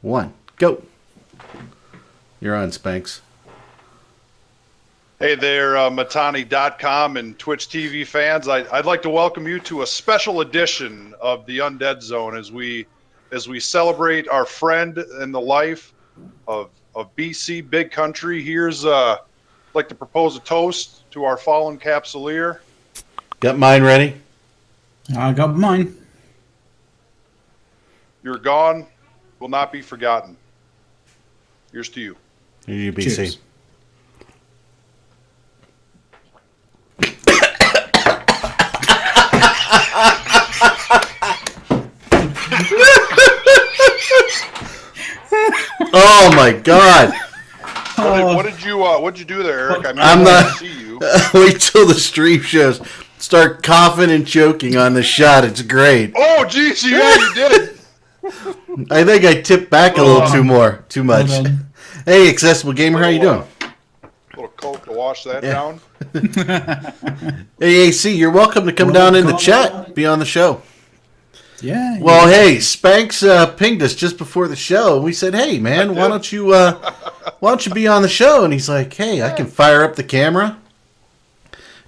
1, go. You're on, Spanx. Hey there, Matani.com and Twitch TV fans. I'd like to welcome you to a special edition of the Undead Zone as we celebrate our friend and the life of BC Big Country. Here's I'd like to propose a toast to our fallen capsuleer. Got mine ready? I got mine. You're gone, will not be forgotten. Here's to you. Here you, BC. Cheers. Oh my God! What'd you do there, Eric? I mean, I'm not. See you. Wait till the stream shows. Start coughing and choking on the shot. It's great. Oh, geez, yeah, you did. I think I tipped back a little too much. Well done. Hey, Accessible Gamer, how you doing? A little Coke to wash that Yeah. down. Hey, AC, you're welcome to come down in the chat. Be on the show. Yeah. Well, hey, Spanx pinged us just before the show, and we said, "Hey, man, why don't you be on the show?" And he's like, "Hey, I can fire up the camera."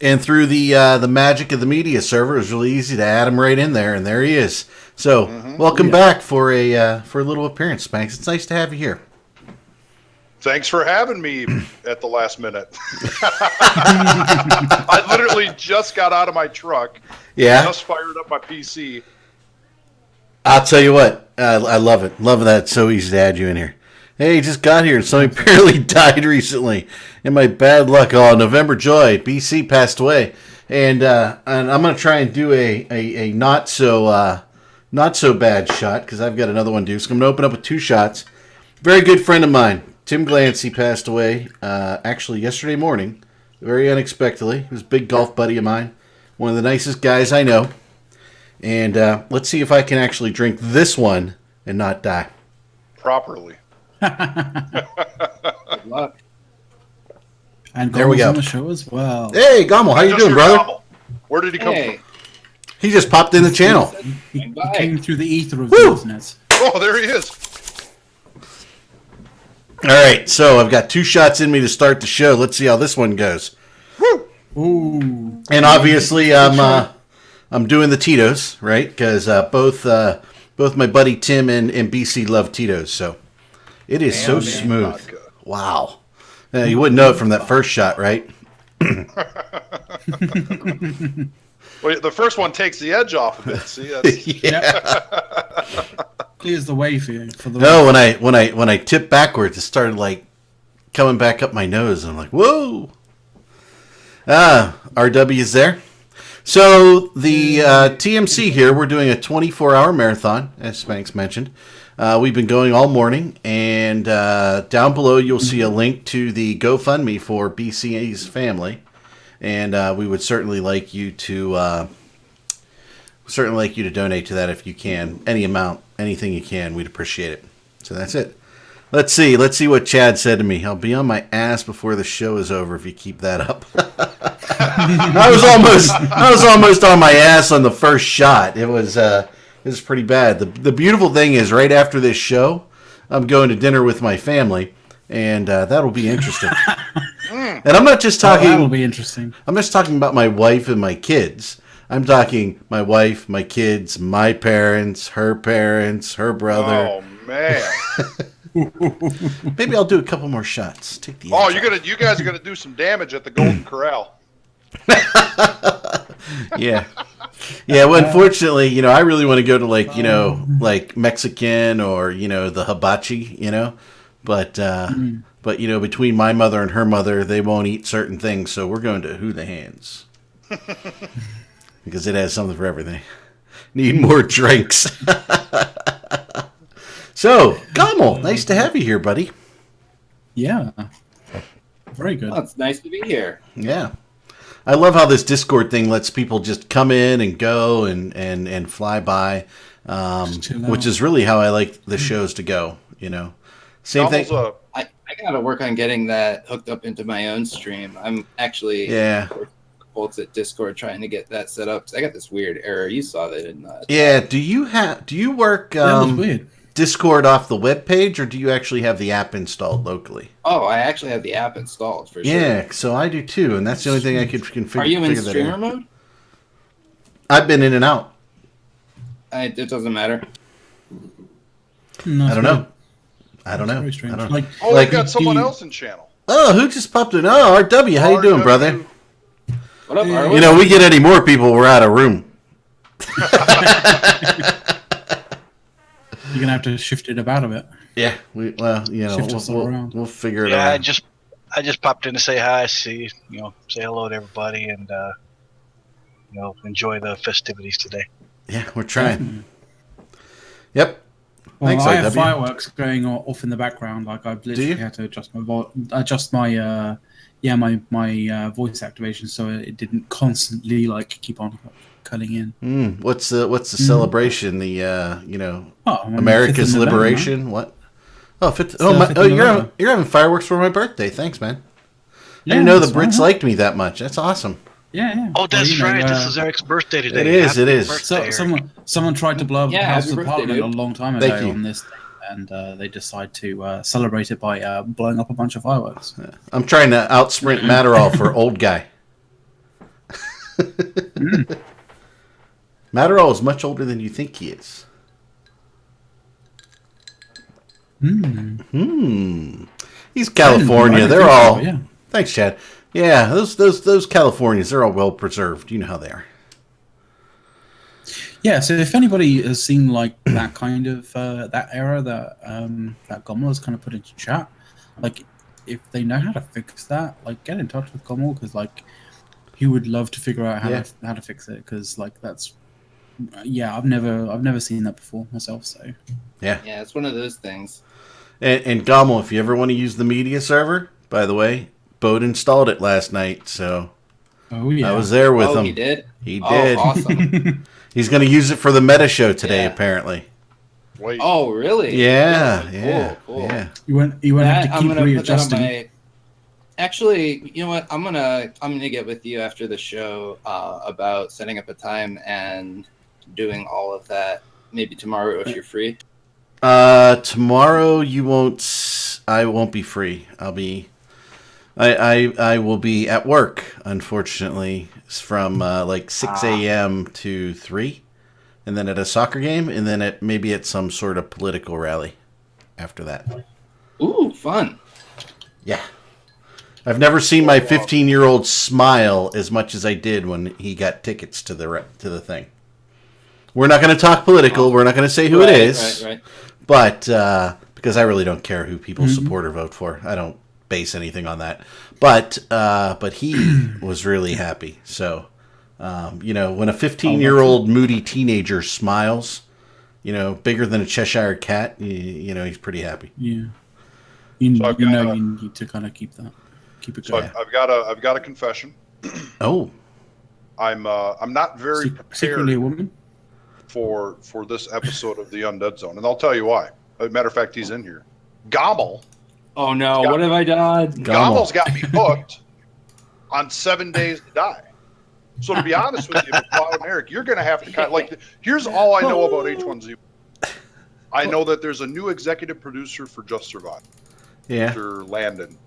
And through the magic of the media server, it was really easy to add him right in there, and there he is. So, welcome back for a little appearance, Spanx. It's nice to have you here. Thanks for having me at the last minute. I literally just got out of my truck. Yeah, Just fired up my PC. I'll tell you what, I love it. Love that it's so easy to add you in here. Hey, just got here. Somebody apparently died recently. And my bad luck. Oh, November Joy. BC passed away. And I'm going to try and do a not so bad shot because I've got another one due. So I'm going to open up with 2 shots. Very good friend of mine, Tim Glancy, passed away actually yesterday morning. Very unexpectedly. He was a big golf buddy of mine. One of the nicest guys I know. And let's see if I can actually drink this one and not die. Properly. Good luck. And There we Gomel's go. on the show as well. Hey, Gommel, how you doing, brother? Gobble. Where did he come Hey, He just popped in the channel. He bye. came through the ether of Woo! the internet. from? Oh, there he is. All right, so I've got 2 shots in me to start the show. Let's see how this one goes. Ooh. And obviously, I'm doing the Tito's, right? Because both my buddy Tim and BC love Tito's, so it is so smooth. Vodka. Wow. You wouldn't know it from that first shot, right? Well, the first one takes the edge off of it. See, that's, Yeah. Clears the way for you. For the No, when I tipped backwards, it started like coming back up my nose. And I'm like, whoa. RW is there. So the TMC here, we're doing a 24-hour marathon, as Spanx mentioned. We've been going all morning, and down below you'll see a link to the GoFundMe for BCA's family, and we would certainly like you to donate to that if you can, any amount, anything you can. We'd appreciate it. So that's it. Let's see what Chad said to me. I'll be on my ass before the show is over if you keep that up. I was almost on my ass on the first shot. It was pretty bad. The beautiful thing is right after this show, I'm going to dinner with my family, and that'll be interesting. And I'm not just talking. that'll be interesting. I'm just talking about my wife and my kids. I'm talking my wife, my kids, my parents, her brother. oh man. Maybe I'll do a couple more shots. Take the. Oh, edge off. you guys are gonna do some damage at the Golden Corral. Yeah. Yeah, well, unfortunately, I really want to go to like Mexican or, the hibachi, but between my mother and her mother, they won't eat certain things. So we're going to Who the Hands because it has something for everything. Need more drinks. So, Gommel, nice to have you here, buddy. Yeah. Very good. well, it's nice to be here. Yeah. I love how this Discord thing lets people just come in and go and fly by, chill out. which is really how I like the shows to go, Same thing. Almost I gotta work on getting that hooked up into my own stream. I'm actually bolts at Discord trying to get that set up. 'Cause I got this weird error. You saw that in Yeah. Do you work? That was weird. Discord off the web page, or do you actually have the app installed locally? Oh, I actually have the app installed for sure. Yeah, so I do too, and that's the only thing I could configure. Are you in streamer mode? I've been in and out. It doesn't matter. I don't know. I don't know. Very strange. I don't Like, Oh, we've got someone else in channel. Oh, who just popped in? Oh, RW, how you doing, brother? What up, Yeah. Arwen? You know, we get any more people, we're out of room. you're gonna have to shift it about a bit. Yeah, shift us all around. We'll figure it Yeah, out. I just popped in to say hi, say hello to everybody, and enjoy the festivities today. Yeah, we're trying. Yep. Well, Thanks, I have RW. fireworks going off in the background. Like I've literally you? had to adjust my my voice activation so it didn't constantly keep on cutting in. What's the celebration? The America's 5th of November, Liberation. man. What? Oh, 5th. It's, 5th of November. You're having fireworks for my birthday. Thanks, man. Yeah, I didn't know the that's Brits fine. liked me that much. That's awesome. Yeah. Oh, that's Well, right. This is Eric's birthday today. It is, Happy it is. birthday, So Eric. someone tried to blow up Yeah, the House happy of birthday, Parliament dude. a long time Thank ago you. on this day, and they decide to celebrate it by blowing up a bunch of fireworks. I'm trying to outsprint Matterall for old guy. Matterall is much older than you think he is. He's California. They're all. Yeah. Thanks, Chad. Yeah, those Californians, they're all well preserved. You know how they are. Yeah, so if anybody has seen that kind of that era that Gommel has kind of put into chat, if they know how to fix that, get in touch with Gommel because he would love to figure out how to fix it because that's I've never seen that before myself. So Yeah, it's one of those things. and Gommel, if you ever want to use the media server, by the way, Bode installed it last night, so oh yeah, I was there with him. He did. He Oh, did. awesome. He's going to use it for the meta show today, Yeah. apparently. Wait. Oh, really? Yeah, Really? yeah, Cool. yeah. you won't have to I'm keep gonna put that on readjusting. my. Actually, you know what? I'm gonna get with you after the show about setting up a time and doing all of that. Maybe tomorrow if you're free. Tomorrow I won't be free. I will be at work, unfortunately, from 6 a.m. to 3, and then at a soccer game, and then maybe at some sort of political rally after that. Ooh, fun. Yeah. I've never seen my 15-year-old smile as much as I did when he got tickets to the thing. We're not going to talk political. We're not going to say who it is. Right. But because I really don't care who people support or vote for. I don't base anything on that. But he was really happy. So, when a 15-year-old moody teenager smiles, bigger than a Cheshire cat, he's pretty happy. Yeah, So you I've need to kind of keep it So going. I've got a confession. Oh, I'm not very Secretly a prepared woman. for this episode of the Undead Zone, and I'll tell you why. As a matter of fact, he's in here. Gommel. Oh no! What have I done? Gommel's got me hooked on 7 Days to Die. So to be honest with you, Cloud and Eric, you're going to have to here's all I know about H1Z1. I know that there's a new executive producer for Just Survive, yeah. Mr. Landon.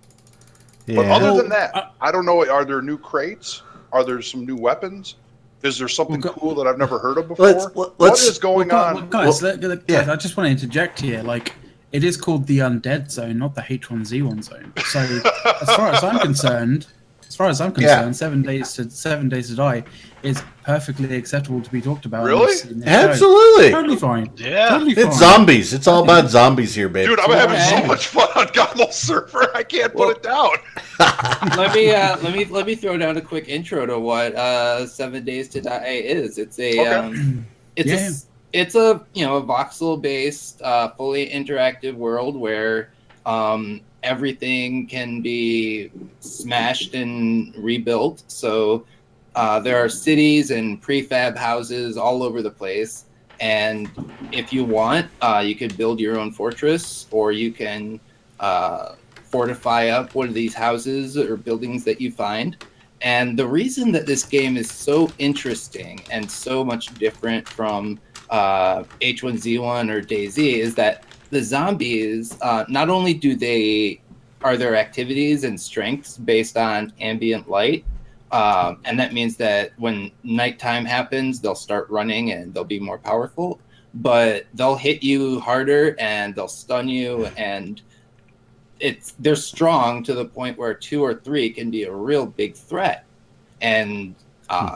Yeah. But other than that, I don't know. Are there new crates? Are there some new weapons? Is there something cool that I've never heard of before? What is going on? Guys, I just want to interject here. It is called the Undead Zone, not the H1Z1 zone. So, as far as I'm concerned, 7 days to die is perfectly acceptable to be talked about. Really? in this show. Absolutely. Totally fine. Yeah. Totally fine. It's zombies. It's all about zombies here, baby. Dude, I'm having so much fun on Gommel's server. I can't put it down. Let me throw down a quick intro to what 7 Days to Die is. It's a it's a voxel based fully interactive world where everything can be smashed and rebuilt. So there are cities and prefab houses all over the place, and if you want, you could build your own fortress, or you can fortify up one of these houses or buildings that you find. And the reason that this game is so interesting and so much different from H1Z1 or DayZ is that the zombies, not only are their activities and strengths based on ambient light, and that means that when nighttime happens, they'll start running and they'll be more powerful, but they'll hit you harder and they'll stun you, and they're strong to the point where 2 or 3 can be a real big threat, and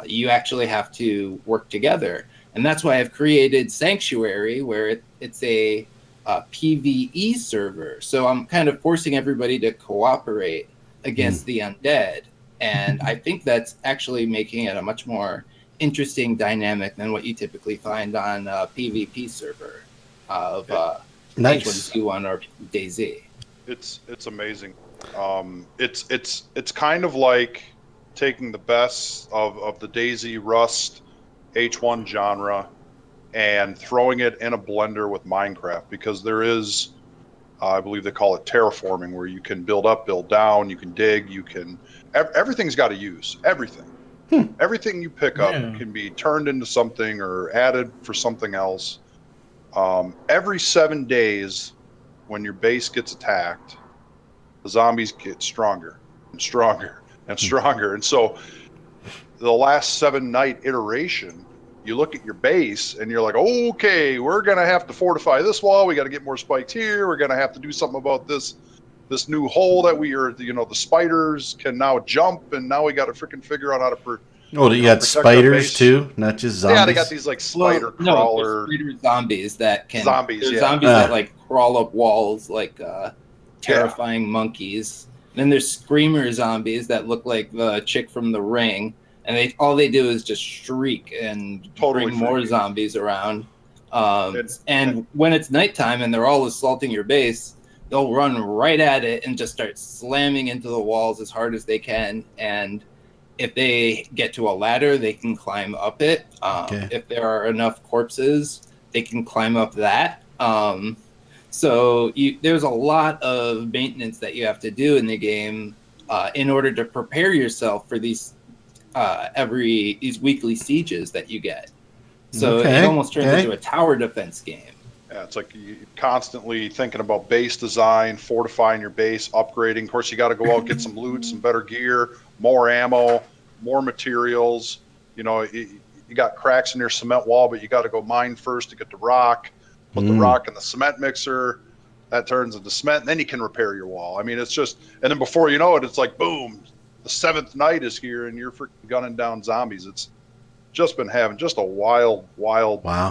you actually have to work together. And that's why I've created Sanctuary, where it's a PvE server. So I'm kind of forcing everybody to cooperate against the undead. And I think that's actually making it a much more interesting dynamic than what you typically find on a PvP server of Nice. H1Z1 or DayZ. It's amazing. It's kind of like taking the best of the DayZ, Rust, H1 genre and throwing it in a blender with Minecraft, because there is, I believe they call it terraforming, where you can build up, build down, you can dig, you can, everything's got a use. Everything. Everything you pick up can be turned into something or added for something else. Every 7 days, when your base gets attacked, the zombies get stronger and stronger and stronger. And so the last 7-night iteration, you look at your base and you're like, okay, we're going to have to fortify this wall. We got to get more spikes here. We're going to have to do something about this new hole that the spiders can now jump, and now we got to freaking figure out how to you got spiders too, not just zombies? Yeah, they got these like spider crawler spider zombies that can zombies that like crawl up walls like terrifying monkeys. Then there's screamer zombies that look like the chick from The Ring, and all they do is just shriek and bring more zombies around. And when it's nighttime and they're all assaulting your base, they'll run right at it and just start slamming into the walls as hard as they can. And if they get to a ladder, they can climb up it. If there are enough corpses, they can climb up that. So there's a lot of maintenance that you have to do in the game in order to prepare yourself for these weekly sieges that you get. So it almost turns into a tower defense game. Yeah, it's like you're constantly thinking about base design, fortifying your base, upgrading. Of course, you got to go out, get some loot, some better gear, more ammo, more materials. You got cracks in your cement wall, but you got to go mine first to get the rock. Put the rock in the cement mixer. That turns into cement, and then you can repair your wall. I mean, it's just, and then before you know it, it's like, boom, the 7th night is here, and you're freaking gunning down zombies. It's just been having just a wild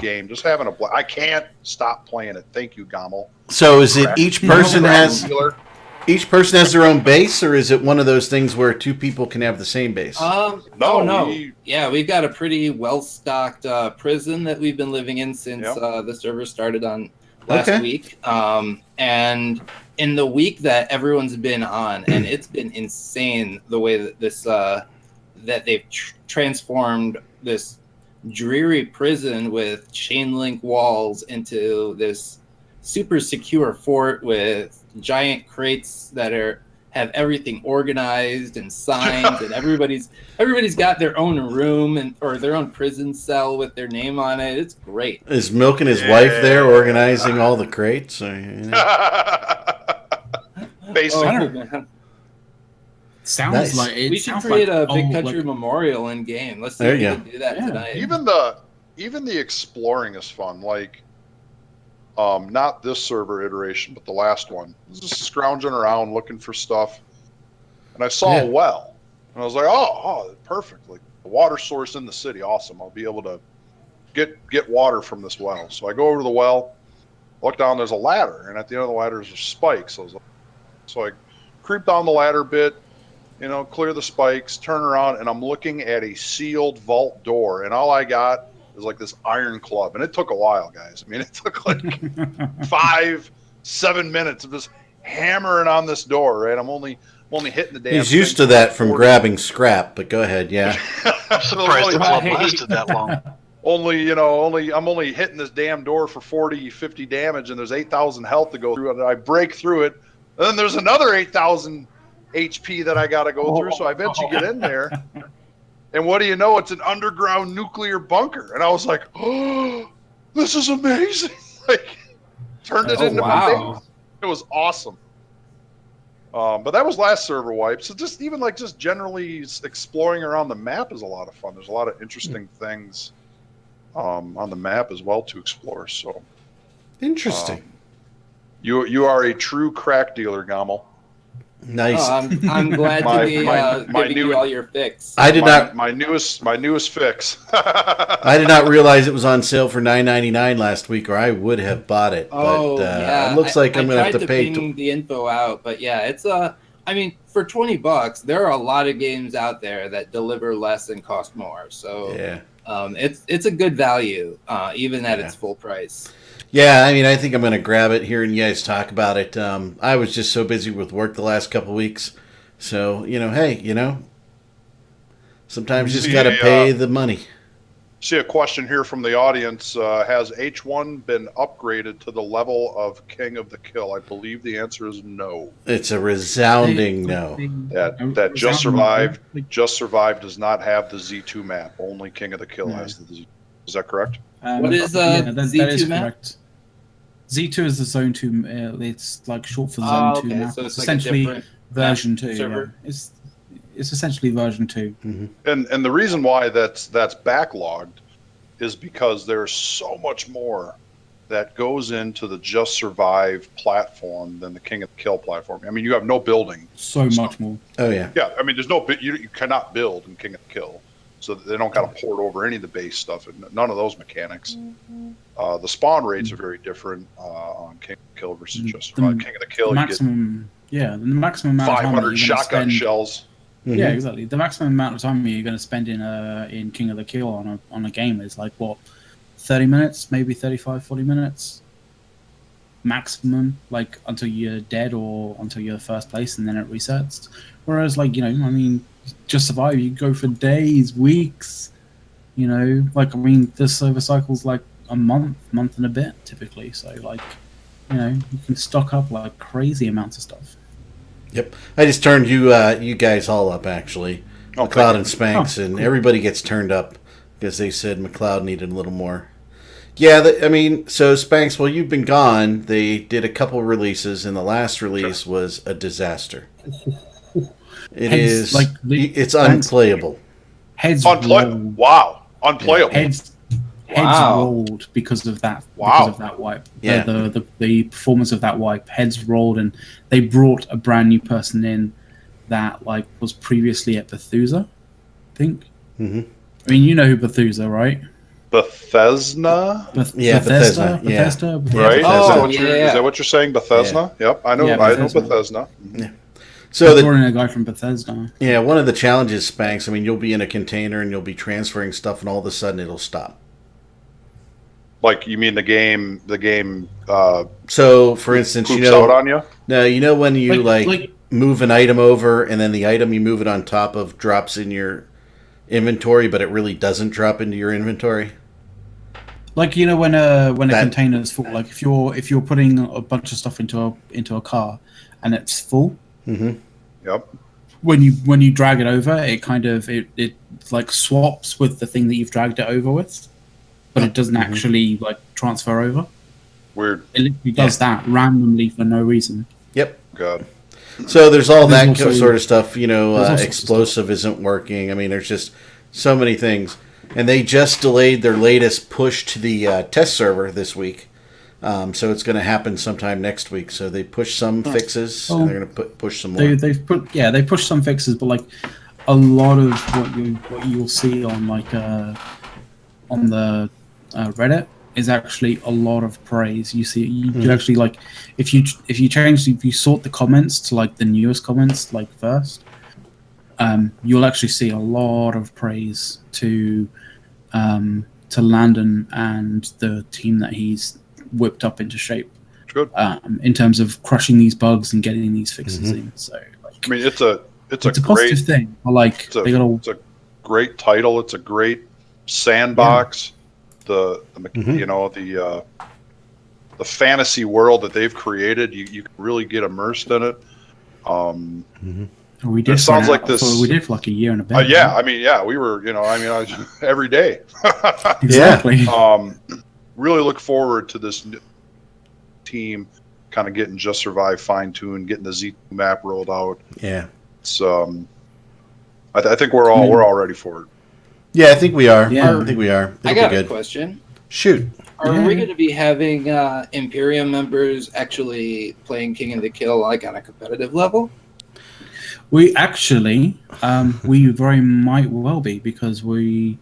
game. Just having I can't stop playing it. Thank you, Gommel. So is it each person has their own base, or is it one of those things where 2 people can have the same base? No. We've got a pretty well-stocked prison that we've been living in since the server started on last week. And in the week that everyone's been on, and it's been insane the way that that they've transformed this dreary prison with chain link walls into this super secure fort with giant crates that have everything organized and signed, and everybody's got their own room or their own prison cell with their name on it. It's great. Is Milk and his wife there organizing all the crates? Basically. Sounds like it. We should create a Big Country Memorial in game. Let's see if we can do that tonight. Even the exploring is fun. Like, not this server iteration, but the last one. I was just scrounging around looking for stuff, and I saw a well, and I was like, "Oh, perfect! Like the water source in the city, awesome! I'll be able to get water from this well." So I go over to the well, look down. There's a ladder, and at the end of the ladder is spikes. So I creep down the ladder a bit. Clear the spikes, turn around, and I'm looking at a sealed vault door, and all I got is like this iron club, and it took a while, guys. I mean, it took like 5-7 minutes of just hammering on this door. Right, I'm only hitting the damn. He's used to that from grabbing scrap, but go ahead, yeah. I'm surprised the club lasted that long. I'm only hitting this damn door for 40-50 damage, and there's 8,000 health to go through, and I break through it, and then there's another 8,000 HP that I got to go through, so I eventually get in there, and what do you know? It's an underground nuclear bunker, and I was like, oh, this is amazing. Like, turned it Oh, into wow. days. It was awesome. But that was last server wipe. So just even like just generally exploring around the map is a lot of fun. There's a lot of interesting things on the map as well to explore. So Interesting. you are a true crack dealer, Gamal. Nice. Oh, I'm glad to be giving you all your fix. I did not. My newest fix. I did not realize it was on sale for $9.99 last week, or I would have bought it. Oh, but yeah. it looks like I'm gonna have to tried pay. ping the info out, but yeah, it's I mean, for $20, there are a lot of games out there that deliver less and cost more. So Yeah. it's a good value, even at its full price. Yeah, I mean, I think I'm going to grab it, hearing you guys talk about it. I was just so busy with work the last couple weeks. So, hey, sometimes you just got to pay the money. See a question here from the audience. Has H1 been upgraded to the level of King of the Kill? I believe the answer is no. It's a resounding no. That Just Survived does not have the Z2 map. Only King of the Kill has the Z2. Is that correct? What is Z2 that is map? correct. Z2 is the Zone 2. It's like short for Zone 2 map. So it's like essentially version 2. server. Yeah. It's essentially version 2. Mm-hmm. And the reason why that's backlogged is because there's so much more that goes into the Just Survive platform than the King of the Kill platform. I mean, you have no building. So much more. Oh, yeah. Yeah, I mean, there's no you cannot build in King of the Kill. So they don't got to port over any of the base stuff, and none of those mechanics. The spawn rates are very different on King of the Kill versus Just Survive. King of the Kill, the maximum amount of time 500 shotgun shells. Mm-hmm. Yeah, exactly. The maximum amount of time you're going to spend in King of the Kill on a game is like what, 30 minutes, maybe 35, 40 minutes maximum, like until you're dead or until you're first place, and then it resets. Whereas, like, I mean, Just Survive, you go for days, weeks. Like, I mean, the server cycle's like a month and a bit typically. So, like, you can stock up like crazy amounts of stuff. Yep. I just turned you guys all up, actually. McLeod and Spanx, and cool. Everybody gets turned up because they said McLeod needed a little more. Yeah, so Spanx, while you've been gone, they did a couple releases, and the last release was a disaster. It's unplayable. Heads rolled. Wow, unplayable. Heads rolled because of that. Wow. Because of that wipe. Yeah. The performance of that wipe. Heads rolled, and they brought a brand new person in that was previously at Bethesda, I think. Mm-hmm. I mean, you know who Bethesda, right? Bethesda? Bethesda. Right? Oh, is that what you're saying, Bethesda? Yeah. Yep, I know Bethesda. Yeah. So a guy from Bethesda. Yeah, one of the challenges, Spanx, I mean, you'll be in a container and you'll be transferring stuff, and all of a sudden it'll stop. Like, you mean the game so, for instance, out on you? No, when you move an item over, and then the item you move it on top of drops in your inventory, but it really doesn't drop into your inventory. Like, when a container is full, like if you're putting a bunch of stuff into a car and it's full. Mm-hmm. Yep. When you drag it over, it kind of it like swaps with the thing that you've dragged it over with, but it doesn't actually transfer over. Weird. It literally does that randomly for no reason. Yep. God. So there's that sort of stuff. Explosive isn't working. I mean, there's just so many things, and they just delayed their latest push to the test server this week. So it's going to happen sometime next week. So they pushed some fixes, and they're going to push some more. They pushed some fixes, but a lot of what you'll see on on the Reddit is actually a lot of praise. You see, you actually if you sort the comments to the newest comments first, you'll actually see a lot of praise to Landon and the team that he's whipped up into shape. Good. In terms of crushing these bugs and getting these fixes in. So I mean, it's a positive great thing. It's a great title. It's a great sandbox. The fantasy world that they've created, you can really get immersed in it. We did. Sounds like this. We did for a year and a bit. Yeah, I mean, we were. I was every day. Exactly. really look forward to this team kind of getting Just Survive fine-tuned, getting the Z2 map rolled out. Yeah. So I think we're all ready for it. Yeah, I think we are. Yeah. I think we are. It'll I got be a good. question. Shoot. Are Yeah. we going to be having Imperium members actually playing King of the Kill like on a competitive level? We actually, we very might well be, because we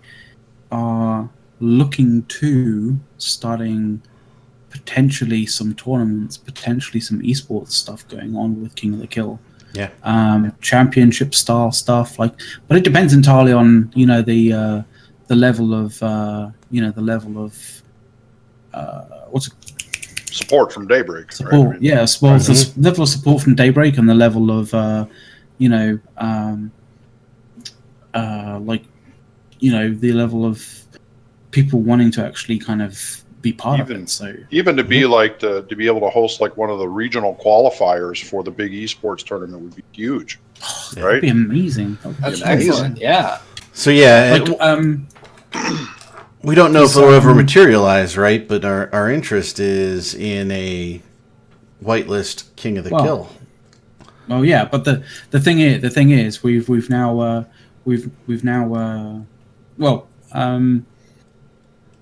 are looking to starting potentially some tournaments, potentially some esports stuff going on with King of the Kill. Yeah. Championship style stuff, but it depends entirely on the level of what's it? Support from Daybreak. Support, right? yeah, the level of support from Daybreak and the level of the level of people wanting to actually kind of be part of it. So even to be to be able to host like one of the regional qualifiers for the big esports tournament would be huge, right? that'd be amazing. That's excellent. Yeah. So yeah, we don't know if it'll ever materialize, right? But our interest is in a whitelist King of the Kill. Well, yeah, but the thing is, we've now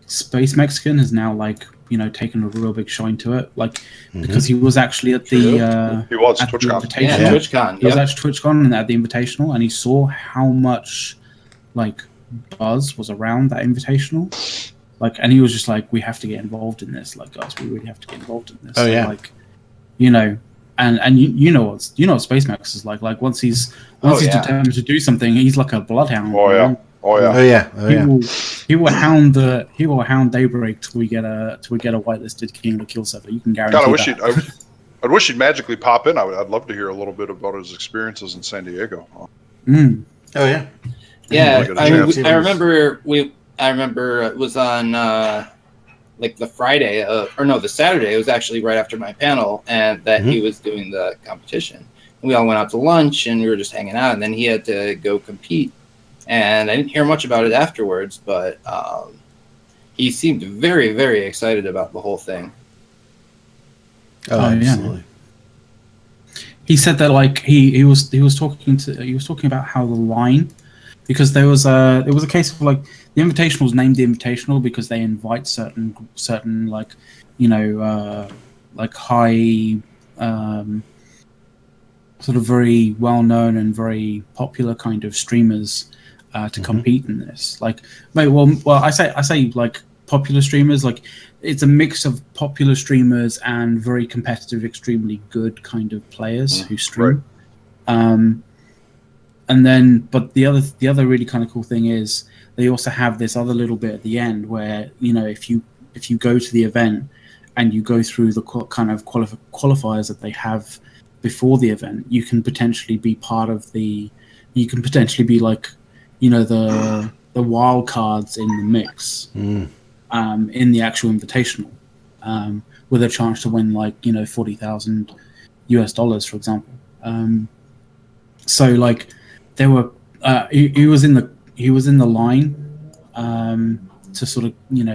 Space Mexican has now taken a real big shine to it, because he was actually at the he was at TwitchCon. the Yeah, Invitational. TwitchCon. He was actually TwitchCon and at the Invitational, and he saw how much buzz was around that Invitational, and he was just like, "We have to get involved in this, guys. We really have to get involved in this." Oh, yeah. And you know what Space Max is like. Once he's determined to do something, he's like a bloodhound. Oh yeah. man. Oh yeah. He will hound Daybreak till we get a whitelisted King of the Kill server. You can guarantee that. I wish he'd magically pop in. I'd love to hear a little bit about his experiences in San Diego. Mm. Oh yeah. Yeah, I remember it was on the Friday or no, the Saturday. It was actually right after my panel, and that he was doing the competition. And we all went out to lunch, and we were just hanging out. And then he had to go compete, and I didn't hear much about it afterwards. But he seemed very, very excited about the whole thing. Oh, absolutely. Yeah. He said that he was talking about how the line, because there was a case of the Invitational was named the Invitational because they invite certain high sort of very well known and very popular kind of streamers to compete in this. I say popular streamers, it's a mix of popular streamers and very competitive, extremely good kind of players who stream. Right. And then, but the other really kind of cool thing is they also have this other little bit at the end where if you go to the event and you go through the kind of qualifiers that they have before the event, you can potentially be part of the. You can potentially be the wild cards in the mix. In the actual invitational, with a chance to win $40,000 US, for example. So there were he was in the line to sort of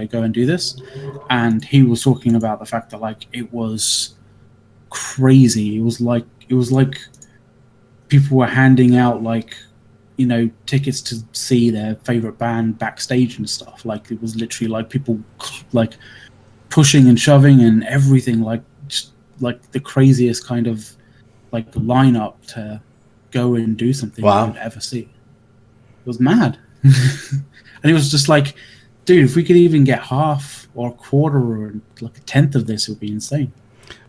go and do this, and he was talking about the fact that it was crazy. It was like people were handing out tickets to see their favorite band backstage and stuff. It was literally people pushing and shoving and everything, just the craziest kind of lineup to go and do something you could ever see. It was mad. And it was just dude, if we could even get half or a quarter or a tenth of this, it would be insane.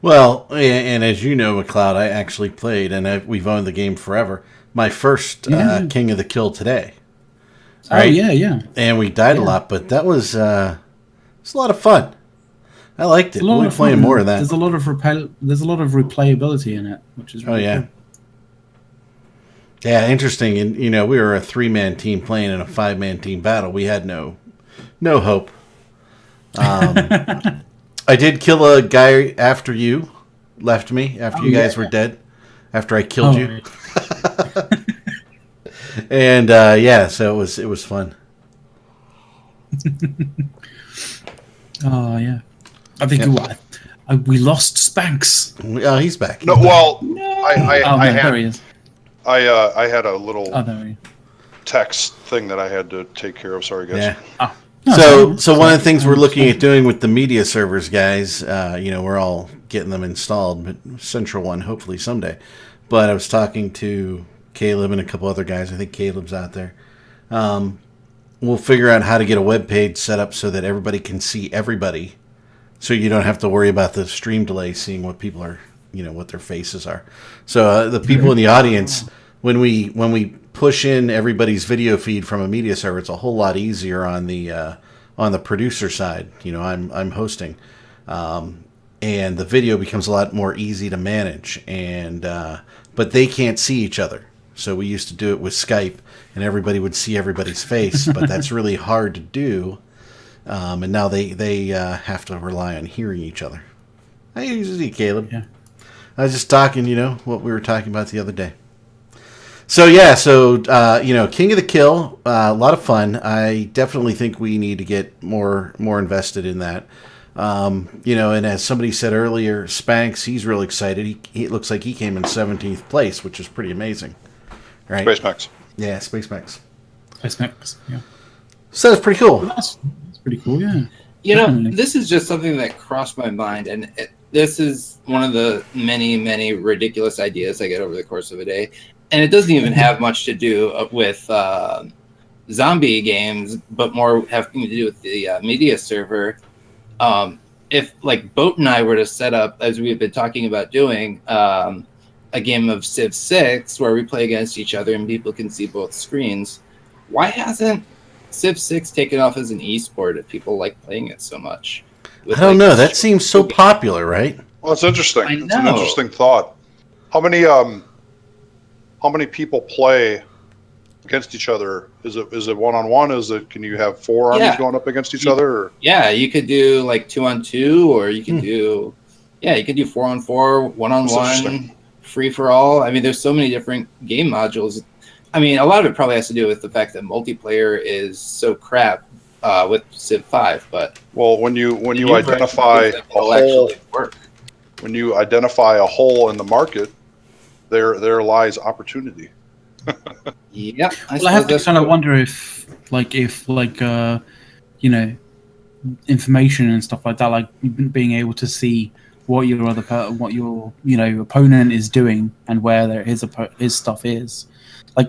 Well, and as you know, McLeod, I actually played, and we've owned the game forever. My first King of the Kill today. Right? Oh, yeah. And we died a lot, but that was it's a lot of fun. I liked it. We'll be playing more of that. There's a lot of replayability in it, which is really cool. Yeah, interesting. And we were a 3-man team playing in a 5-man team battle. We had no hope. I did kill a guy after you left me, after you guys were dead, after I killed you. And so it was fun. Oh yeah, I think we lost Spanx. Oh, he's back. No, well, No. I There he is. I had a little Oh, there he is. text thing that I had to take care of. Sorry, guys. Yeah. Oh. No, So sorry. one of the things we're looking at doing with the media servers, guys, we're all getting them installed, but Central One hopefully someday. But I was talking to Caleb and a couple other guys. I think Caleb's out there. We'll figure out how to get a web page set up so that everybody can see everybody, so you don't have to worry about the stream delay seeing what people are, what their faces are. So the people in the audience, when we push in everybody's video feed from a media server, it's a whole lot easier on the producer side. I'm hosting, and the video becomes a lot more easy to manage. And but they can't see each other, so we used to do it with Skype, and everybody would see everybody's face, but that's really hard to do. And now they have to rely on hearing each other. I usually see Caleb. Yeah. I was just talking, what we were talking about the other day. So yeah, King of the Kill, a lot of fun. I definitely think we need to get more invested in that. And as somebody said earlier, Spanx, he's real excited. He looks like he came in 17th place, which is pretty amazing, right? Space Max. Yeah, Space Max. Yeah. So that's pretty cool. That's pretty cool. Yeah. Definitely. This is just something that crossed my mind, and this is one of the many, many ridiculous ideas I get over the course of a day. And it doesn't even have much to do with zombie games, but more having to do with the media server. If Boat and I were to set up, as we've been talking about doing, a game of Civ 6 where we play against each other and people can see both screens, why hasn't Civ 6 taken off as an esport if people like playing it so much? I don't know. That seems so popular, right? Well, it's interesting. I It's an know. interesting thought. How many people play against each other? Is it 1-on-1? Can you have 4 armies going up against each other? Or? Yeah, you could do 2-on-2, or you can do 4-on-4, 1-on-1, free for all. I mean, there's so many different game modules. I mean, a lot of it probably has to do with the fact that multiplayer is so crap with Civ 5. But When you identify a hole, when you identify a hole in the market, there lies opportunity. Yeah, I have to kind of wonder if information and stuff like that, being able to see what your opponent is doing and where his stuff is.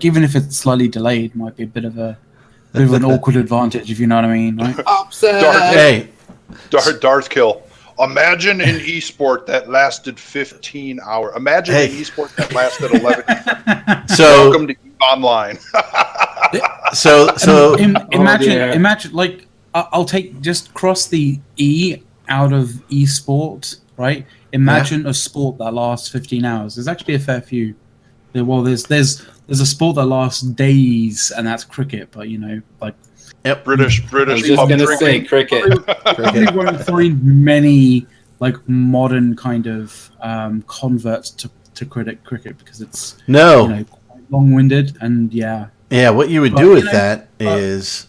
Even if it's slightly delayed, might be a bit of an awkward advantage, if you know what I mean. Right? Upset. Darth Kill. Imagine an esport that lasted 15 hours. Imagine an esport that lasted 11 years. So welcome to EVE Online. Imagine I'll just cross the E out of esport, right? Imagine a sport that lasts 15 hours. There's actually a fair few. Well, there's a sport that lasts days, and that's cricket. But Yep. British. I was just pub gonna drinking. say cricket. probably won't find many modern kind of converts to cricket because it's quite long-winded and yeah. What you would do with that is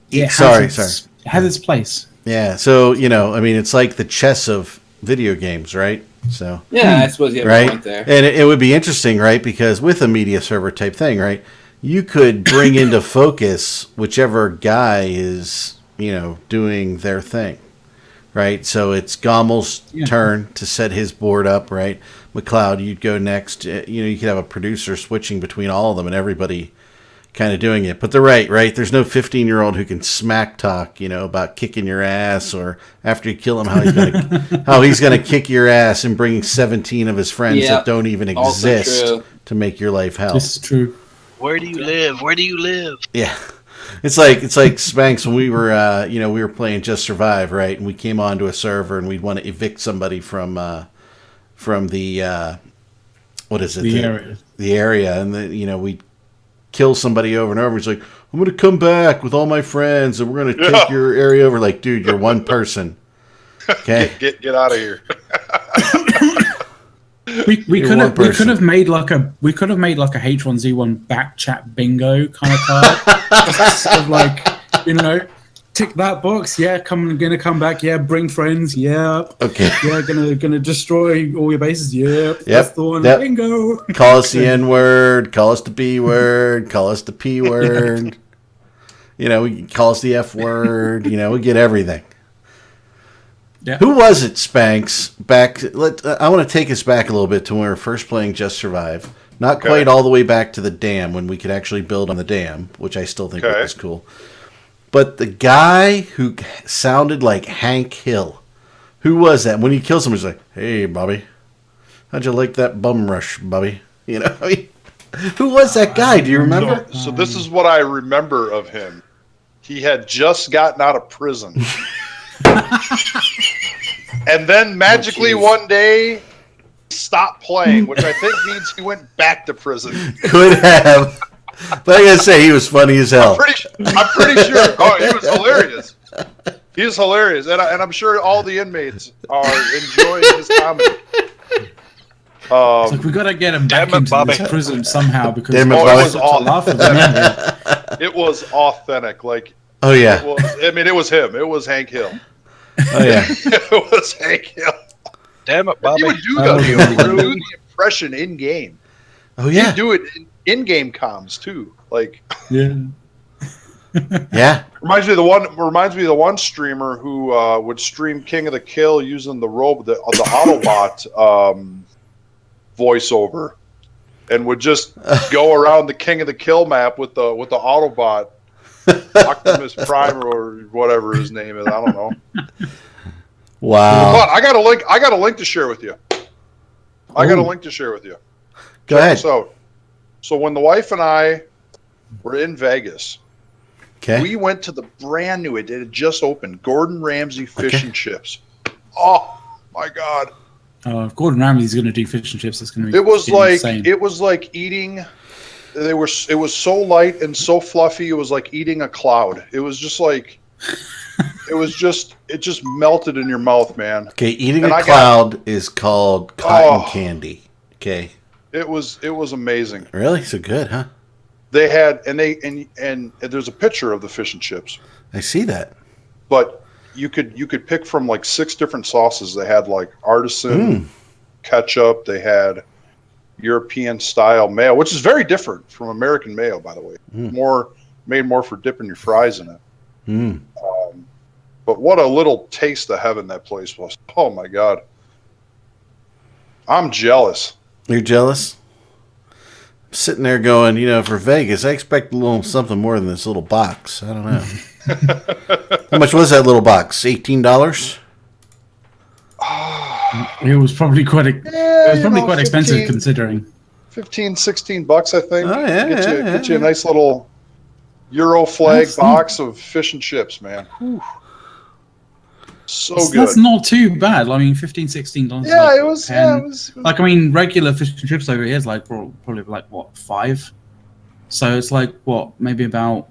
It sorry. It has its place. Yeah, so it's like the chess of video games, right? So Yeah, I suppose you have a point there. And it would be interesting, right? Because with a media server type thing, right, you could bring into focus whichever guy is, doing their thing, right? So it's Gommel's turn to set his board up, right? McLeod, you'd go next. You could have a producer switching between all of them and everybody kind of doing it. But they're right? There's no 15-year-old who can smack talk, about kicking your ass, or after you kill him, how he's gonna kick your ass and bring 17 of his friends that don't even exist to make your life hell. This is true. Where do you live? Where do you live? Yeah. It's like Spanx when we were we were playing Just Survive, right? And we came onto a server and we'd want to evict somebody from the what is it? The area, and we'd kill somebody over and over. He's like, I'm gonna come back with all my friends and we're gonna take your area over. Like, dude, you're one person. Okay. Get out of here. We could have made like a H1Z1 back chat bingo kind of card. Sort of tick that box. Yeah, gonna come back. Yeah, bring friends. Yep. Okay. Yeah, gonna destroy all your bases. Yep. That's the one. Yep. Bingo. Call us the N word. Call us the B word. Call us the P word. You know, we call us the F word. You know, we get everything. Yeah. Who was it, Spanx? I want to take us back a little bit to when we were first playing Just Survive. Not quite all the way back to the dam when we could actually build on the dam, which I still think was cool. But the guy who sounded like Hank Hill, who was that? When he kills someone, he's like, "Hey, Bobby, how'd you like that bum rush, Bobby?" You know, who was that guy? Do you remember? So this is what I remember of him. He had just gotten out of prison. And then magically one day stopped playing, which I think means he went back to prison. Could have. But I gotta say, he was funny as hell. I'm pretty sure. Oh, he was hilarious. He was hilarious. And I'm sure all the inmates are enjoying his comedy. It's like we gotta get him back into this prison somehow because it was authentic. Like, oh yeah, it was him. It was Hank Hill. Oh yeah, it was Hank Hill. Damn it, Bobby! He would do the impression in game. Oh yeah, he'd do it in game comms too. Like yeah. Reminds me of the one streamer who would stream King of the Kill using the Autobot voiceover, and would just go around the King of the Kill map with the Autobot, Optimus Prime or whatever his name is. I don't know. Wow! But I got a link to share with you. Go ahead. So when the wife and I were in Vegas, we went to the brand new. It had just opened. Gordon Ramsay Fish and Chips. Oh my God! If Gordon Ramsay's going to do fish and chips, it's going to be. It was like eating. It was so light and so fluffy. It was like eating a cloud. It was just like. It just melted in your mouth, man. Okay, eating a cloud is called cotton candy. Okay. It was amazing. Really? So good, huh? They had and there's a picture of the fish and chips. I see that. But you could pick from like 6 different sauces. They had like artisan ketchup. They had European style mayo, which is very different from American mayo, by the way. Made more for dipping your fries in it. But what a little taste of heaven that place was. Oh my God. I'm jealous. You're jealous? I'm sitting there going, for Vegas, I expect a little something more than this little box. I don't know. How much was that little box? $18? It was probably quite expensive considering. $15-$16, I think. Oh, yeah, get you a nice little Euro flag box of fish and chips, man. Whew. So good. That's not too bad. I mean, $15-$16. Yeah, it was. Like, I mean, regular fish and chips over here is like probably like what, $5. So it's like what, maybe about.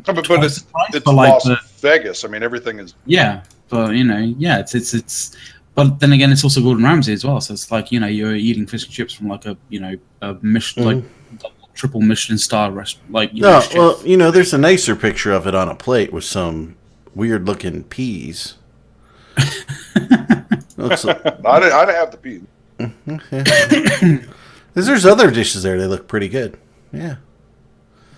But it's Las Vegas. I mean, everything is. Yeah, but it's. But then again, it's also Gordon Ramsay as well. So it's like you're eating fish and chips from like a Michelin triple Michelin star restaurant. Like there's a nicer picture of it on a plate with some weird looking peas. I didn't have the peas. There's other dishes there. They look pretty good. Yeah.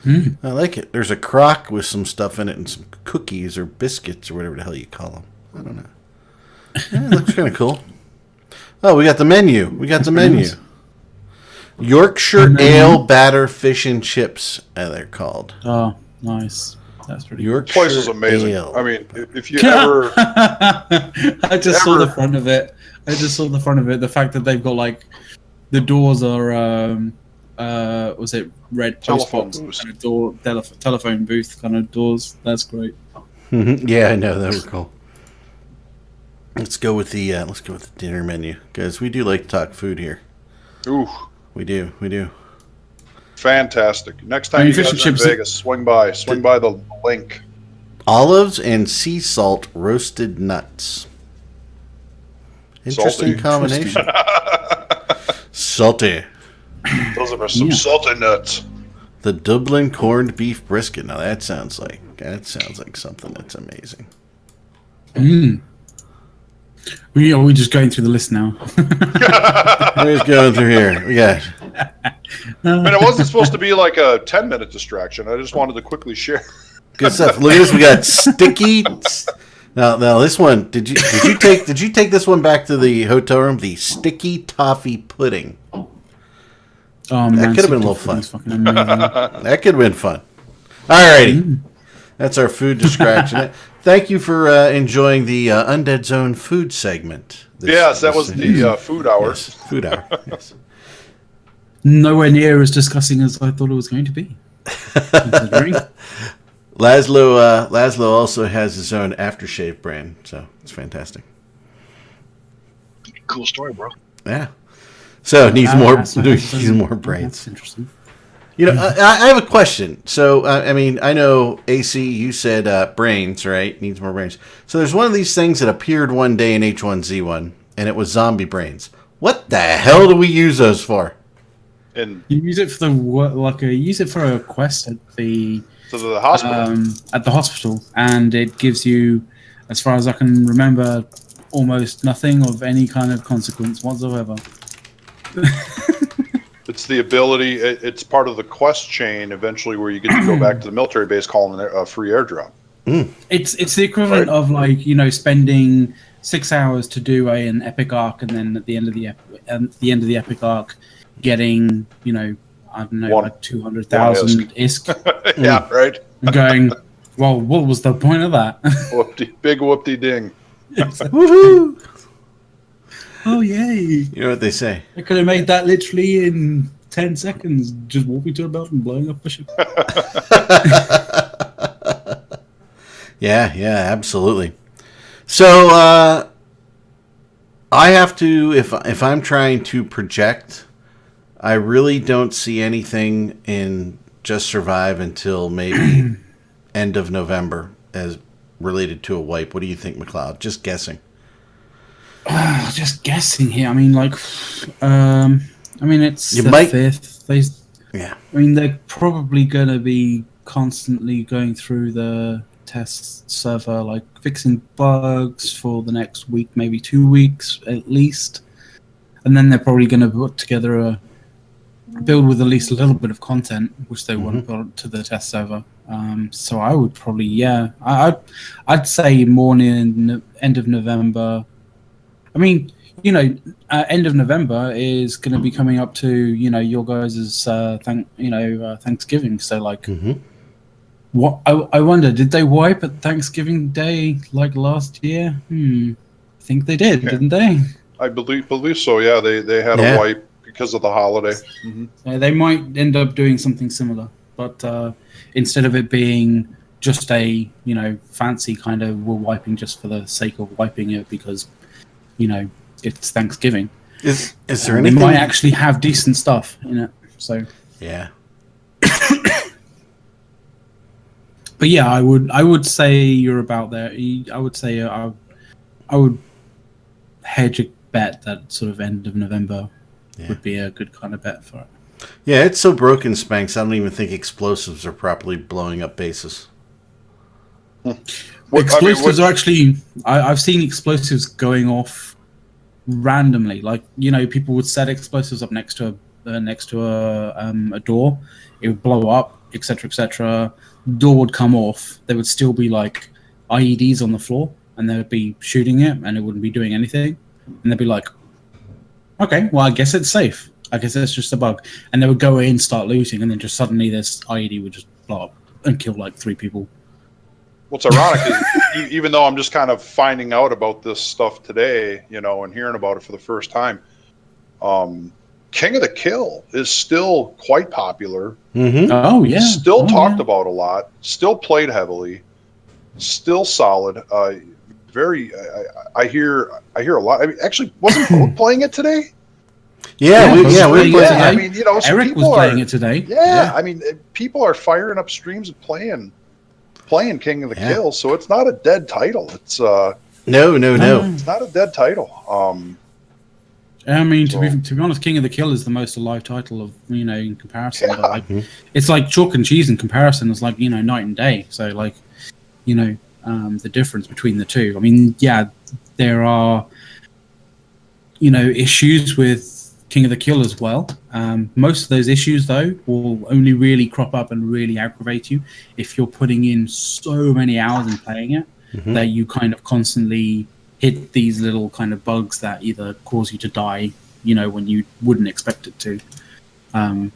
I like it. There's a crock with some stuff in it and some cookies or biscuits or whatever the hell you call them. I don't know. Yeah, it looks kind of cool. Oh, we got the menu. Nice. Yorkshire Ale Batter Fish and Chips, they're called. Oh, nice. That's pretty Yorkshire place is amazing. Ale. I mean, if you ever... I just saw the front of it. The fact that they've got like... The doors are... was it red postbox kind of door, telephone booth kind of doors? That's great. Yeah, I know. That were cool. Let's go with the dinner menu, guys. We do like to talk food here. Ooh, we do. Fantastic. Next time you guys are in Vegas, swing by the link. Olives and sea salt roasted nuts. Interesting combination. Salty. Those are some salty nuts. The Dublin corned beef brisket. Now that sounds like something that's amazing. We're just going through the list now. We're just going through here. We got. I mean, it wasn't supposed to be like a 10-minute distraction. I just wanted to quickly share. Good stuff. Look at this. We got sticky. Now this one. Did you take this one back to the hotel room? The sticky toffee pudding. Oh man, That could have been a little fun. Fucking That could have been fun. Alrighty. That's our food distraction. Thank you for enjoying the Undead Zone food segment. Yes, that was the food hour. Yes, food hour. Yes. Nowhere near as disgusting as I thought it was going to be. Considering. Laszlo also has his own aftershave brand, so it's fantastic. Cool story, bro. Yeah. So it needs more That's brains. interesting. You know, I have a question. So, I mean, I know, AC, you said brains, right? Needs more brains. So there's one of these things that appeared one day in H1Z1, and it was zombie brains. What the hell do we use those for? And You use it for use it for a quest at the hospital. and it gives you, as far as I can remember, almost nothing of any kind of consequence whatsoever. It's the ability. It's part of the quest chain. Eventually, where you get to go back to the military base, calling a free airdrop. It's the equivalent of spending 6 hours to do an epic arc, and then at the end of the epic arc, getting I don't know, like 200,000 ISK. Yeah, right. And going, well, what was the point of that? Big whoopty ding. Woohoo! Oh yay! You know what they say. I could have made that literally in 10 seconds, just walking to a belt and blowing up a ship. Yeah, absolutely. So I have to, if I'm trying to project, I really don't see anything in Just Survive until maybe end of November as related to a wipe. What do you think, McLeod? Just guessing. Just guessing here. I mean, it's the 5th. Yeah. I mean, they're probably going to be constantly going through the test server, like fixing bugs for the next week, maybe 2 weeks at least. And then they're probably going to put together a build with at least a little bit of content, which they want to put to the test server. So I would probably, I'd say more in end of November. I mean, end of November is going to be coming up to, your guys' Thanksgiving. So, what I wonder, did they wipe at Thanksgiving Day like last year? I think they did, didn't they? I believe so. Yeah, they had a wipe because of the holiday. Mm-hmm. They might end up doing something similar, but instead of it being just a fancy kind of we're wiping just for the sake of wiping it because it's Thanksgiving. Is there anything? They might actually have decent stuff in it. So yeah. But yeah, I would say you're about there. I would say I would hedge a bet that sort of end of November would be a good kind of bet for it. Yeah, it's so broken, Spanx. I don't even think explosives are properly blowing up bases. Explosives are actually. I've seen explosives going off randomly. Like people would set explosives up next to a door. It would blow up, etc., etc. Door would come off. There would still be like IEDs on the floor, and they would be shooting it, and it wouldn't be doing anything. And they'd be like, "Okay, well, I guess it's safe. I guess it's just a bug." And they would go in, start looting, and then just suddenly this IED would just blow up and kill like 3 people. What's ironic is, even though I'm just kind of finding out about this stuff today, and hearing about it for the first time, King of the Kill is still quite popular. Mm-hmm. Oh yeah, Still talked about a lot. Still played heavily. Still solid. I hear a lot. I mean, actually, wasn't Boat playing it today? Yeah, we were playing it. I mean, Eric was playing it today. Yeah, I mean, people are firing up streams and playing King of the Kill, so it's not a dead title. It's no. It's not a dead title. I mean, to be honest, King of the Kill is the most alive title of in comparison. But like, it's like chalk and cheese in comparison. It's like night and day. So like, the difference between the two. I mean, yeah, there are issues with King of the Kill as well. Most of those issues, though, will only really crop up and really aggravate you if you're putting in so many hours in playing it that you kind of constantly hit these little kind of bugs that either cause you to die, when you wouldn't expect it to. In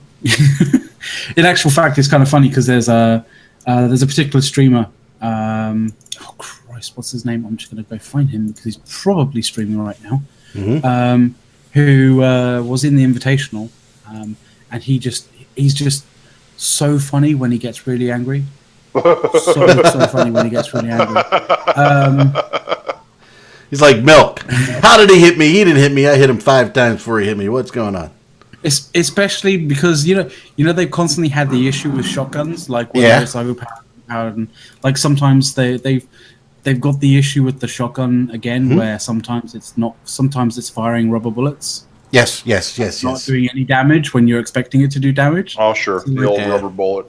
actual fact, it's kind of funny because there's a particular streamer. Oh Christ, what's his name? I'm just going to go find him because he's probably streaming right now. Who was in the Invitational, and he's just so funny when he gets really angry. So funny when he gets really angry. He's like Milk. How did he hit me? He didn't hit me. I hit him 5 times before he hit me. What's going on? Especially because they've constantly had the issue with shotguns, like whether it's overpowered, and like sometimes they've got the issue with the shotgun again, where sometimes it's firing rubber bullets. Yes. Not doing any damage when you're expecting it to do damage. Oh, sure. The old rubber bullet.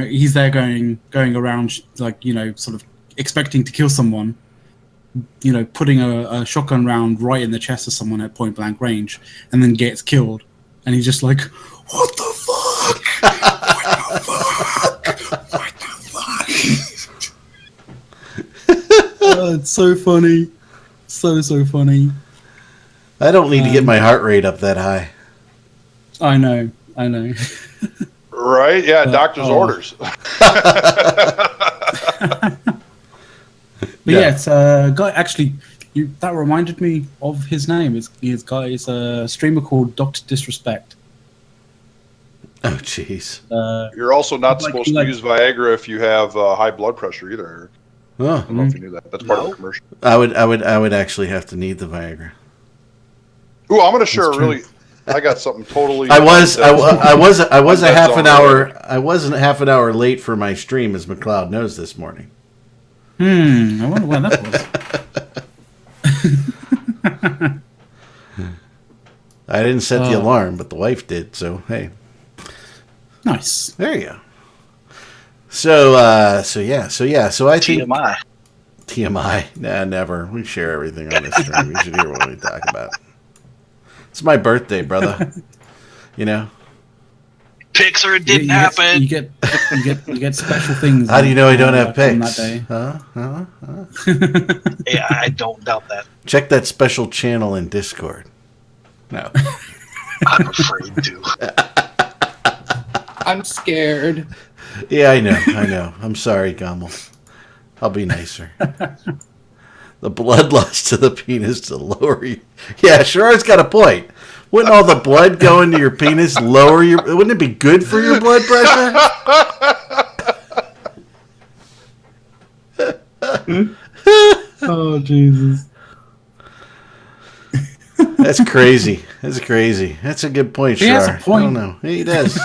He's there going around, like, sort of expecting to kill someone, putting a shotgun round right in the chest of someone at point blank range, and then gets killed. And he's just like, what the fuck? What the fuck? Oh, it's so funny. So funny. I don't need to get my heart rate up that high. I know. Right? Yeah, doctor's orders. But it's a guy. Actually, that reminded me of his name. He's a streamer called Dr. Disrespect. Oh, jeez. You're also not supposed to use Viagra if you have high blood pressure either, Eric. Oh. I don't know if you knew that. That's part of the commercial. I would actually have to need the Viagra. Ooh, I'm going to share I got something totally. I was a half an hour. I wasn't half an hour late for my stream, as McLeod knows this morning. I wonder why that was. I didn't set the alarm, but the wife did. So hey, nice. There you go. So I think TMI. Nah, never. We share everything on this stream. We should hear what we talk about. It's my birthday, brother. Pixar, it didn't happen. You get special things. How do you know I don't have pics? That day. Huh? Yeah, I don't doubt that. Check that special channel in Discord. No. I'm afraid to. I'm scared. Yeah, I know. I'm sorry, Gamal. I'll be nicer. The blood loss to the penis to lower you. Yeah, Sherrard's got a point. Wouldn't all the blood go into your penis lower your... Wouldn't it be good for your blood pressure? Oh, Jesus. That's crazy. That's a good point, Sherrard. He has a point. I don't know. He does.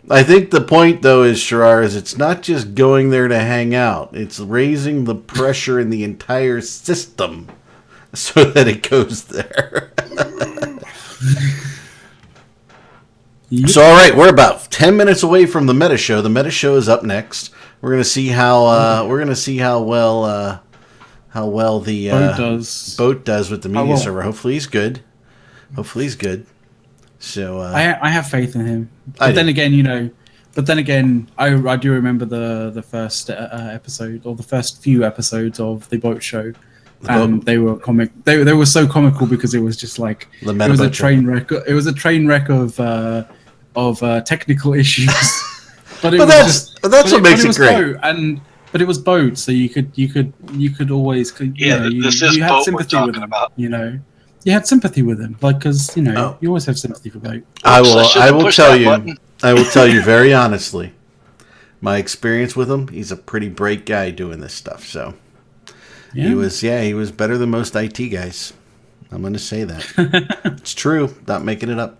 I think the point, though, is, Sherrard, is it's not just going there to hang out. It's raising the pressure in the entire system so that it goes there. So, all right, we're about 10 minutes away from the Meta Show. The Meta Show is up next. We're going to see how well the boat does with the media server. Hopefully he's good. So I have faith in him. But then again, I do remember the first episode or the first few episodes of the boat show. They were comic. They were so comical because it was just like it was a train wreck. It was a train wreck of technical issues. But that's what makes it great. But it was boat, so you could always you had sympathy with him. You had sympathy with him, like because you always have sympathy for boat. I will tell you very honestly, my experience with him. He's a pretty bright guy doing this stuff. So he was better than most IT guys. I'm going to say that. It's true. Not making it up.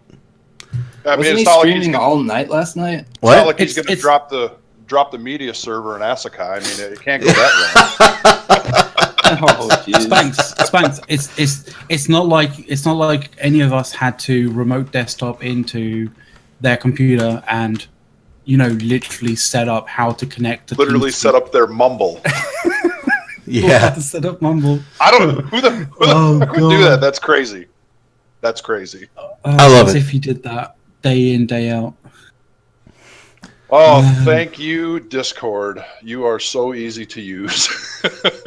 I mean, wasn't he streaming all night last night? What? It's not like he's going to drop the media server in Asuka. I mean, it can't go that Oh, jeez. Spanks. It's not like any of us had to remote desktop into their computer and literally set up how to connect. Literally set up their Mumble. Yeah. To set up Mumble. I don't know who the fuck would do that. That's crazy. That's crazy. I love as it. if you did that day in, day out. Oh, thank you, Discord. You are so easy to use.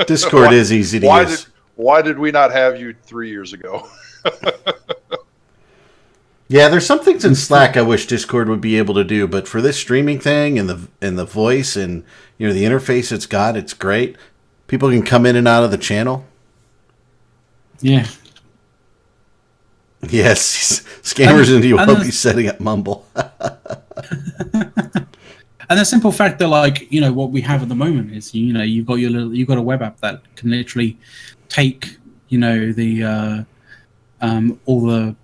Discord is easy to use. Why did we not have you 3 years ago? Yeah, there's some things in Slack I wish Discord would be able to do, but for this streaming thing and the voice and the interface it's got, it's great. People can come in and out of the channel. Yeah. Yes, scammers into you will be setting up Mumble. And the simple fact that, like, what we have at the moment is, you've got a web app that can literally take, the all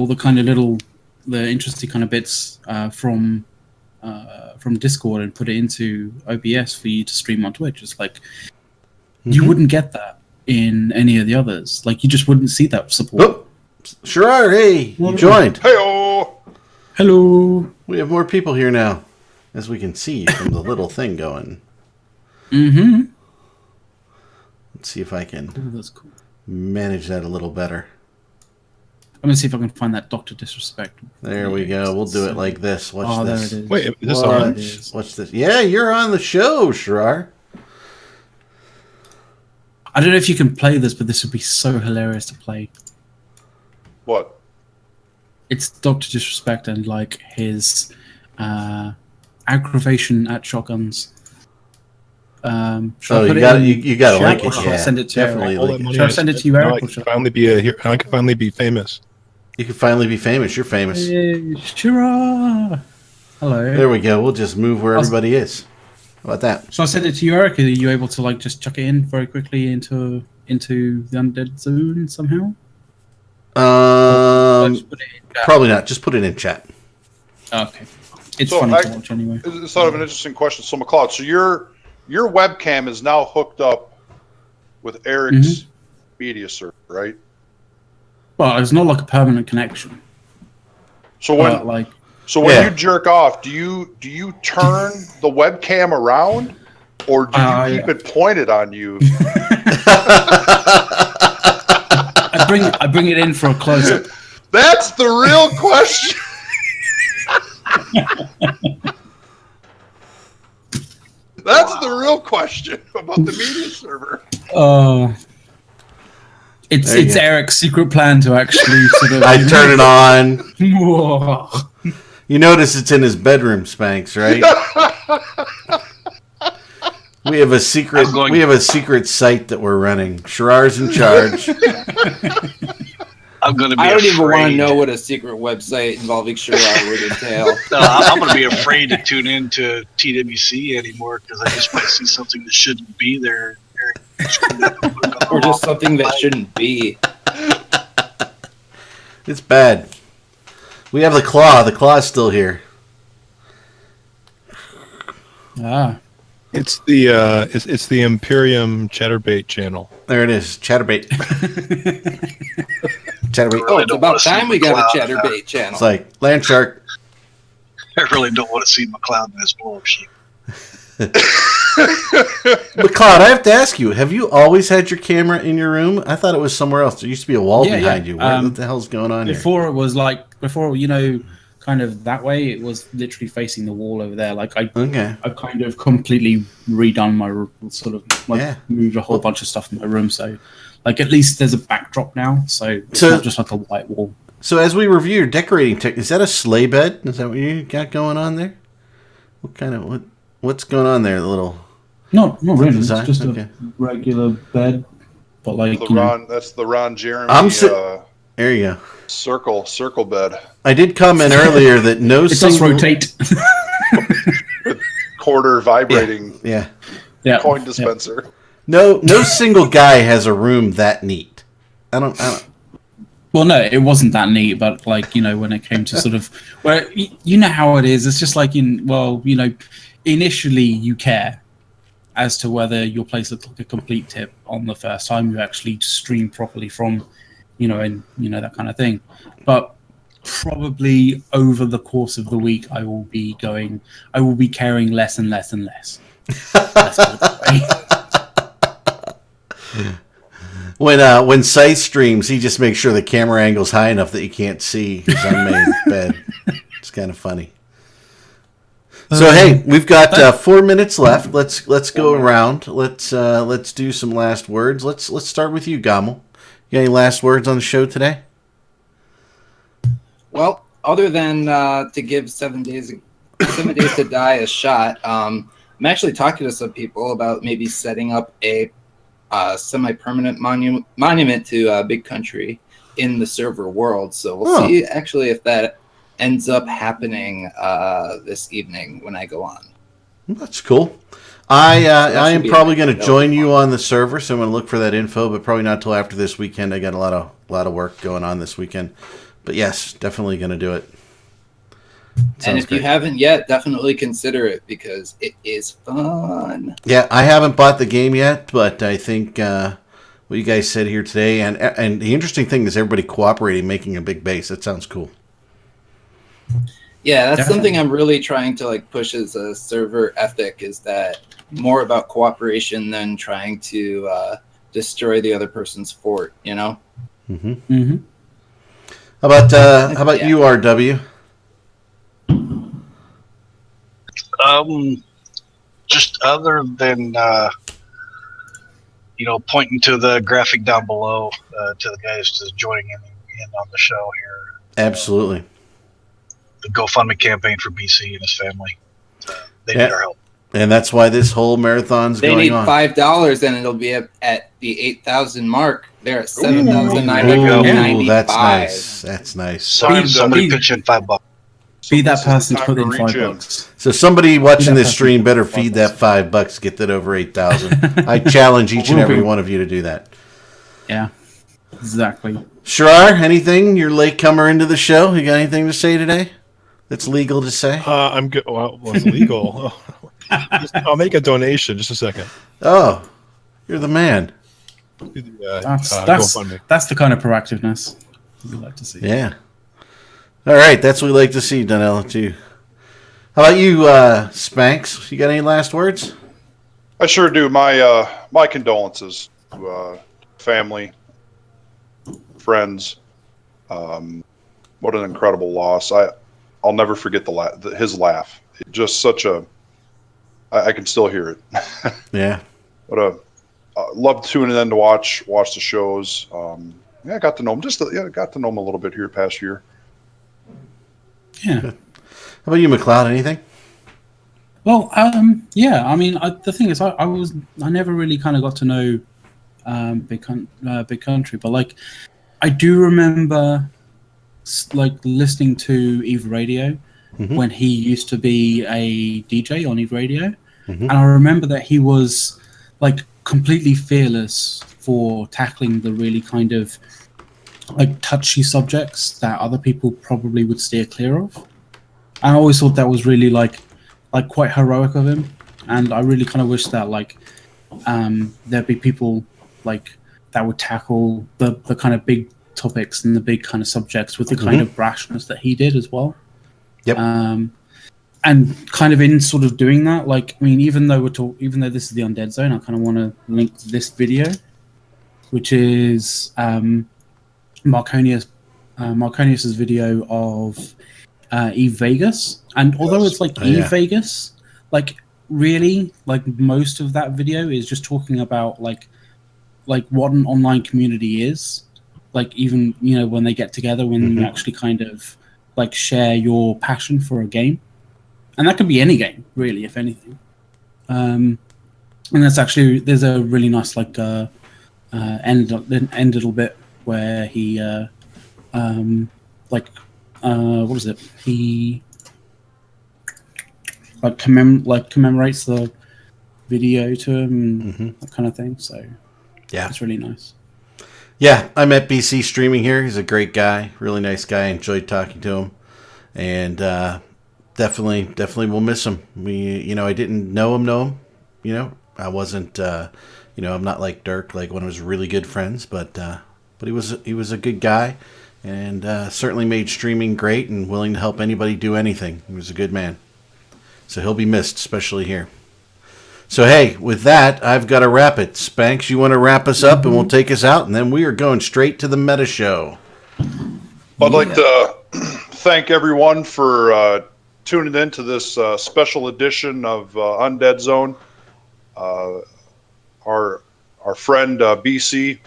the kind of the interesting kind of bits from Discord and put it into OBS for you to stream on Twitch. It's like you wouldn't get that in any of the others. Like, you just wouldn't see that support. Oh, sure, hey, you joined. Hey-oh! Hello. We have more people here now, as we can see from the little thing going. Mm-hmm. Let's see if I can That's cool. manage that a little better. I'm gonna see if I can find that Dr. Disrespect. There we go. We'll do it like this. Watch this. There it is. Wait, is this Watch, on? watch this. Yeah, you're on the show, Shirar. I don't know if you can play this, but this would be so hilarious to play. What? It's Dr. Disrespect and like his aggravation at shotguns. Oh, you got to link it. Yeah, send it to definitely Eric. link it. Shall I send it to you, Eric? I can finally be I can finally be famous. You can finally be famous. You're famous. Shira! Hello. There we go. We'll just move where everybody is. How about that? So I send it to you, Eric. Are you able to like just chuck it in very quickly into the Undead Zone somehow? Just put it in chat? Probably not. Just put it in chat. Okay. It's So funny to watch anyway. It's sort of an interesting question. So, McLeod, so your webcam is now hooked up with Eric's media server, right? Well, it's not like a permanent connection. So when Yeah. you jerk off, do you turn the webcam around, or do you keep it pointed on you? I bring it in for a close up. That's the real question. That's the real question about the media server. It's Eric's secret plan to actually sort of. I turn it on. Whoa. You notice it's in his bedroom, Spanks, right? We have a secret. We have a secret site that we're running. Shirar's in charge. I'm going to be I don't afraid. even want to know what a secret website involving Shirar would entail. No, I'm going to be afraid to tune into TWC anymore because I just might see something that shouldn't be there. Or just something that shouldn't be. It's bad. We have the claw. The claw's still here. Ah. It's the it's the Imperium Chatterbait channel. There it is. Chatterbait. Chatterbait. Oh, it's about time we got a Chatterbait channel. It's like land shark. I really don't want to see McLeod in his blow-up sheet. McLeod, I have to ask you, have you always had your camera in your room? I thought it was somewhere else. There used to be a wall behind you. What the hell's going on before it was like, kind of that way, it was literally facing the wall over there. Like I've kind of completely redone my moved a whole bunch of stuff in my room. So like at least there's a backdrop now. So it's not just like a white wall. So as we review your decorating tech, is that a sleigh bed? Is that what you got going on there? What's going on there? The little not really. It's design? just a regular bed, but like That's the Ron Jeremy. There you go. Circle bed. I did comment earlier that no it does rotate. Quarter vibrating. Yeah. Coin dispenser. No single guy has a room that neat. I don't. Well, no, it wasn't that neat, but like when it came to sort of how it is. It's just like initially you care, as to whether your place looks like a complete tip on the first time you actually stream properly from, and that kind of thing. But probably over the course of the week, I will be caring less and less and less. Let's put it that way. When Scythe streams, he just makes sure the camera angle's high enough that you can't see his unmade bed. It's kind of funny. So hey, we've got 4 minutes left. Let's go around. Let's do some last words. Let's start with you, Gamal. You got any last words on the show today? Well, other than to give 7 Days to Die a shot, I'm actually talking to some people about maybe setting up a semi-permanent monument to Big Country in the server world. So we'll see actually if that ends up happening this evening when I go on. That's cool. I am probably going to join you on the server, so I'm going to look for that info, but probably not until after this weekend. I got a lot of work going on this weekend. But yes, definitely going to do it. And if you haven't yet, definitely consider it because it is fun. Yeah, I haven't bought the game yet, but I think what you guys said here today, and the interesting thing is everybody cooperating, making a big base. That sounds cool. Yeah, that's something I'm really trying to push as a server ethic, is that more about cooperation than trying to destroy the other person's fort, Mm-hmm. Mm-hmm. How about you, RW? Just other than pointing to the graphic down below to the guys just joining in on the show here. Absolutely. The GoFundMe campaign for BC and his family. They need our help. And that's why this whole marathon's going on. They need $5 and it'll be at the 8,000 mark. They're at 7,995. That's nice. Somebody pitch in $5. Be that person to put in $5. So somebody watching this stream better feed that $5 to get that over 8,000. I challenge each and every one of you to do that. Yeah, exactly. Shirar, anything? You're latecomer into the show. You got anything to say today that's legal to say? I'm good. Well, it's legal. I'll make a donation. Just a second. Oh, you're the man. That's the kind of proactiveness we like to see. Yeah. All right, that's what we like to see, Donella, too. How about you, Spanx? You got any last words? I sure do. My condolences to family, friends. What an incredible loss. I'll never forget his laugh. Just such a. I can still hear it. Yeah. Love tuning in to watch the shows. I got to know him got to know him a little bit here past year. Yeah. How about you, McLeod? Anything? Well, yeah. I mean, the thing is, I never really kind of got to know Big Country, but I do remember listening to Eve Radio when he used to be a DJ on Eve Radio, and I remember that he was completely fearless for tackling the really kind of touchy subjects that other people probably would steer clear of. And I always thought that was really quite heroic of him, and I really kind of wish that there'd be people that would tackle the kind of big topics and the big kind of subjects with the kind of brashness that he did as well. Yep. And kind of in sort of doing that, even though this is the Undead Zone, I kind of want to link this video, which is Marconius's video of Eve Vegas. And although it's Eve Vegas, really, most of that video is just talking about what an online community is. Even, when they get together, when you actually kind of share your passion for a game. And that could be any game, really, if anything. And that's actually, there's a really nice end little bit where he what is it? He commemorates the video to him and that kind of thing. So yeah, it's really nice. Yeah, I met BC streaming here. He's a great guy, really nice guy. I enjoyed talking to him, and definitely we'll miss him. I didn't know him. I wasn't, I'm not like Dirk, like one of his really good friends, but he was a good guy, and certainly made streaming great and willing to help anybody do anything. He was a good man. So he'll be missed, especially here. So, hey, with that, I've got to wrap it. Spanx, you want to wrap us up and we'll take us out, and then we are going straight to the meta show. I'd like to thank everyone for tuning in to this special edition of Undead Zone. Our friend BC,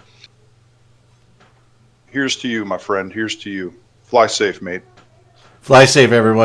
here's to you, my friend. Here's to you. Fly safe, mate. Fly safe, everyone.